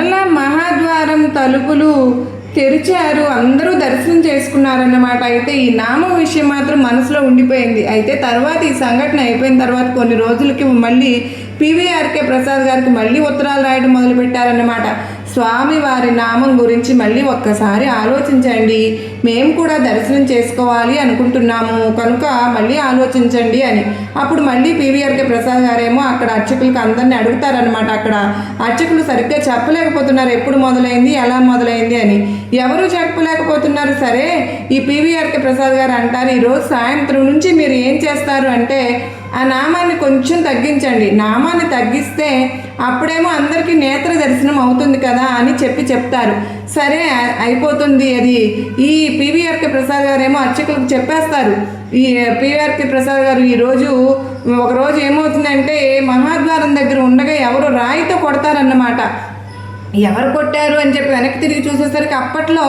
మరలా మహాద్వారం తలుపులు తెరిచారు. అందరూ దర్శనం చేసుకున్నారన్నమాట. అయితే ఈ నామం విషయం మాత్రం మనసులో ఉండిపోయింది. అయితే తర్వాత ఈ సంఘటన అయిపోయిన తర్వాత కొన్ని రోజులకి మళ్ళీ పివిఆర్కే ప్రసాద్ గారికి మళ్ళీ ఉత్తరాలు రాయడం మొదలుపెట్టారన్నమాట. స్వామి వారి నామం గురించి మళ్ళీ ఒక్కసారి ఆలోచించండి, మేము కూడా దర్శనం చేసుకోవాలి అనుకుంటున్నాము కనుక మళ్ళీ ఆలోచించండి అని. అప్పుడు మళ్ళీ పివిఆర్కే ప్రసాద్ గారేమో అక్కడ అర్చకులకు అందరినీ అడుగుతారనమాట. అక్కడ అర్చకులు సరిగ్గా చెప్పలేకపోతున్నారు ఎప్పుడు మొదలైంది, ఎలా మొదలైంది అని. ఎవరు చెప్పలేకపోతున్నారు. సరే, ఈ పివిఆర్కే ప్రసాద్ గారు అంటారు, ఈరోజు సాయంత్రం నుంచి మీరు ఏం చేస్తారు అంటే ఆ నామాన్ని కొంచెం తగ్గించండి. నామాన్ని తగ్గిస్తే అప్పుడేమో అందరికీ నేత్ర దర్శనం అవుతుంది కదా అని చెప్తారు. సరే, అయిపోతుంది అది. ఈ పివిఆర్కే ప్రసాద్ గారు ఏమో అర్చకులకు చెప్పేస్తారు. ఈ పివిఆర్కే ప్రసాద్ గారు ఈరోజు ఒకరోజు ఏమవుతుందంటే మహాద్వారం దగ్గర ఉండగా ఎవరో రాయితో కొడతారన్నమాట. ఎవరు కొట్టారు అని చెప్పి వెనక్కి తిరిగి చూసేసరికి అప్పట్లో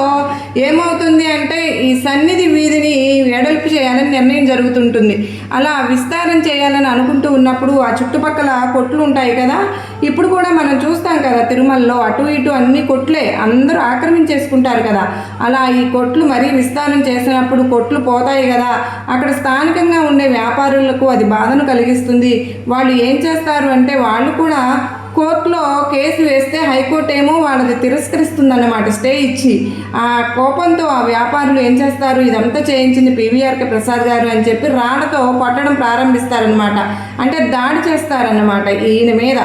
ఏమవుతుంది అంటే ఈ సన్నిధి వీధిని వెడల్పు చేయాలని నిర్ణయం జరుగుతుంటుంది. అలా విస్తారం చేయాలని అనుకుంటూ ఉన్నప్పుడు ఆ చుట్టుపక్కల కొట్లు ఉంటాయి కదా, ఇప్పుడు కూడా మనం చూస్తాం కదా తిరుమలలో అటు ఇటు అన్ని కొట్లే అందరూ ఆక్రమించేసుకుంటారు కదా. అలా ఈ కొట్లు మరీ విస్తారం చేసినప్పుడు కొట్లు పోతాయి కదా, అక్కడ స్థానికంగా ఉండే వ్యాపారులకు అది బాధను కలిగిస్తుంది. వాళ్ళు ఏం చేస్తారు అంటే వాళ్ళు కూడా కోర్టులో కేసు వేస్తే హైకోర్టు ఏమో వాళ్ళది తిరస్కరిస్తుందన్నమాట, స్టే ఇచ్చి. ఆ కోపంతో ఆ వ్యాపారులు ఏం చేస్తారు, ఇదంతా చేయించింది పివిఆర్కే ప్రసాద్ గారు అని చెప్పి రాళ్లతో కొట్టడం ప్రారంభిస్తారనమాట. అంటే దాడి చేస్తారన్నమాట ఈయన మీద.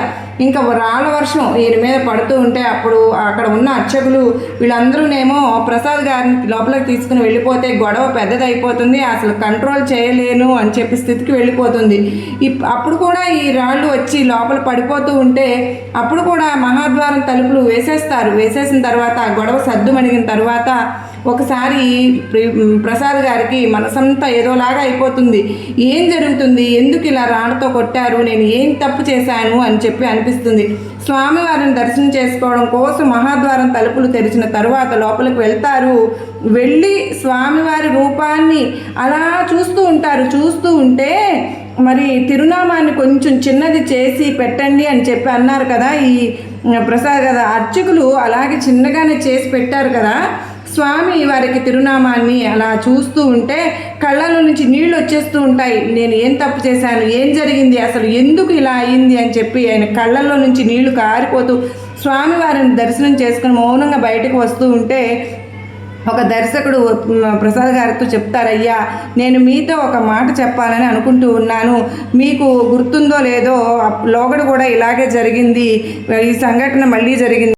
ఇంకా రాళ్ళ వర్షం ఈయన మీద పడుతూ ఉంటే అప్పుడు అక్కడ ఉన్న అర్చకులు వీళ్ళందరూనేమో ప్రసాద్ గారిని లోపలికి తీసుకుని వెళ్ళిపోతే గొడవ పెద్దదైపోతుంది, అసలు కంట్రోల్ చేయలేను అని చెప్పి స్థితికి వెళ్ళిపోతుంది. అప్పుడు కూడా ఈ రాళ్ళు వచ్చి లోపల పడిపోతూ ఉంటే అప్పుడు కూడా మహాద్వారం తలుపులు వేసేస్తారు. వేసేసిన తర్వాత ఆ గొడవ సద్దుమణిగిన తర్వాత ఒకసారి ప్రసాద్ గారికి మనసంతా ఏదోలాగా అయిపోతుంది. ఏం జరుగుతుంది, ఎందుకు ఇలా రాళ్ళతో కొట్టారు, నేను ఏం తప్పు చేశాను అని చెప్పి అనిపిస్తుంది. స్వామివారిని దర్శనం చేసుకోవడం కోసం మహాద్వారం తలుపులు తెరిచిన తరువాత లోపలికి వెళ్తారు. వెళ్ళి స్వామివారి రూపాన్ని అలా చూస్తూ ఉంటారు. చూస్తూ ఉంటే మరి తిరునామాన్ని కొంచెం చిన్నది చేసి పెట్టండి అని చెప్పి అన్నారు కదా ఈ ప్రసాద్ కదా, అర్చకులు అలాగే చిన్నగానే చేసి పెట్టారు కదా. స్వామి వారికి తిరునామాన్ని అలా చూస్తూ ఉంటే కళ్ళలో నుంచి నీళ్ళు వచ్చేస్తూ ఉంటాయి. నేను ఏం తప్పు చేశాను, ఏం జరిగింది, అసలు ఎందుకు ఇలా అయింది అని చెప్పి ఆయన కళ్ళల్లో నుంచి నీళ్లు కారిపోతూ స్వామివారిని దర్శనం చేసుకుని మౌనంగా బయటకు వస్తూ ఉంటే ఒక దర్శకుడు ప్రసాద్ గారితో చెప్తారయ్యా, నేను మీతో ఒక మాట చెప్పాలని అనుకుంటూ ఉన్నాను, మీకు గుర్తుందో లేదో లోగడ కూడా ఇలాగే జరిగింది, ఈ సంఘటన మళ్ళీ జరిగింది.